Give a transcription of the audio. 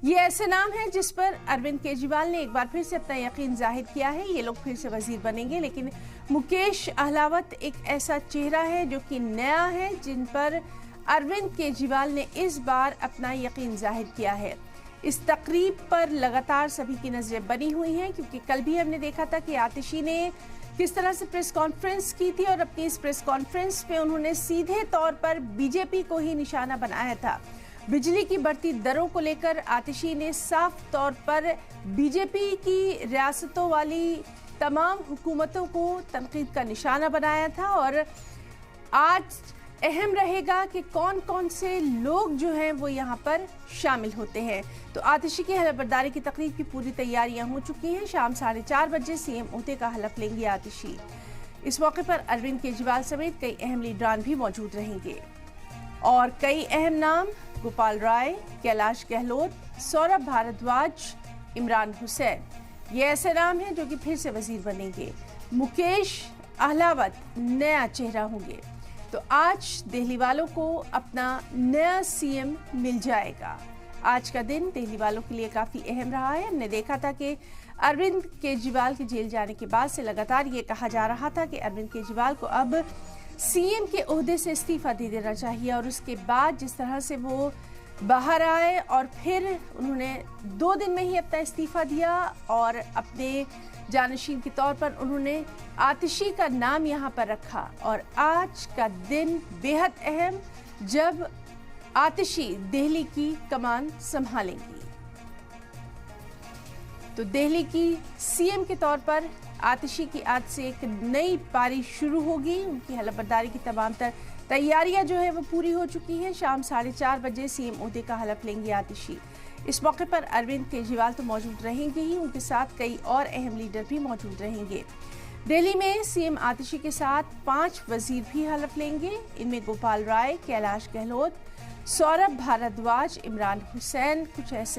ये ऐसे नाम है जिस पर अरविंद केजरीवाल ने एक बार फिर से अपना यकीन जाहिर किया है। ये लोग फिर से वजीर बनेंगे, लेकिन मुकेश अहलावत एक ऐसा चेहरा है जो कि नया है, जिन पर अरविंद केजरीवाल ने इस बार अपना यकीन जाहिर किया है। इस तकरीब पर लगातार सभी की नजरें बनी हुई हैं, क्योंकि कल भी हमने देखा था कि आतिशी ने किस तरह से प्रेस कॉन्फ्रेंस की थी और अपनी इस प्रेस कॉन्फ्रेंस में उन्होंने सीधे तौर पर बीजेपी को ही निशाना बनाया था। बिजली की बढ़ती दरों को लेकर आतिशी ने साफ तौर पर बीजेपी की रियासतों वाली तमाम हुकूमतों को तनकीद का निशाना बनाया था। और आज अहम रहेगा कि कौन कौन से लोग जो हैं वो यहाँ पर शामिल होते हैं। तो आतिशी की हलफबरदारी की तकरीब की पूरी तैयारियां हो चुकी हैं। शाम 4:30 बजे सीएम ओहदे का हलफ लेंगे आतिशी। इस मौके पर अरविंद केजरीवाल समेत कई अहम लीडरान भी मौजूद रहेंगे और कई अहम नाम गोपाल राय, कैलाश गहलोत, सौरभ भारद्वाज, इमरान हुसैन, ये ऐसे नाम हैं जो कि फिर से वजीर बनेंगे। मुकेश अहलावत नया चेहरा होंगे। तो आज दिल्ली वालों को अपना नया सीएम मिल जाएगा। आज का दिन दिल्ली वालों के लिए काफी अहम रहा है। हमने देखा था कि अरविंद केजरीवाल के जेल जाने के बाद से लगातार ये कहा जा रहा था कि अरविंद केजरीवाल को अब सीएम के ओहदे से इस्तीफा दे देना चाहिए। और उसके बाद जिस तरह से वो बाहर आए और फिर उन्होंने 2 दिन में ही अपना इस्तीफा दिया और अपने जानशीन के तौर पर उन्होंने आतिशी का नाम यहाँ पर रखा। और आज का दिन बेहद अहम, जब आतिशी दिल्ली की कमान संभालेंगी। तो दिल्ली की सीएम के तौर पर आतिशी की आज से एक नई पारी शुरू होगी। उनकी हलफबरदारी की तमाम तैयारियां जो है वो पूरी हो चुकी हैं। शाम 4:30 बजे सीएम ओहदे का हलफ लेंगे आतिशी। इस मौके पर अरविंद केजरीवाल तो मौजूद रहेंगे ही, उनके साथ कई और अहम लीडर भी मौजूद रहेंगे। दिल्ली में सीएम आतिशी के साथ 5 वजीर भी हलफ लेंगे। इनमें गोपाल राय, कैलाश गहलोत, सौरभ भारद्वाज, इमरान हुसैन कुछ ऐसे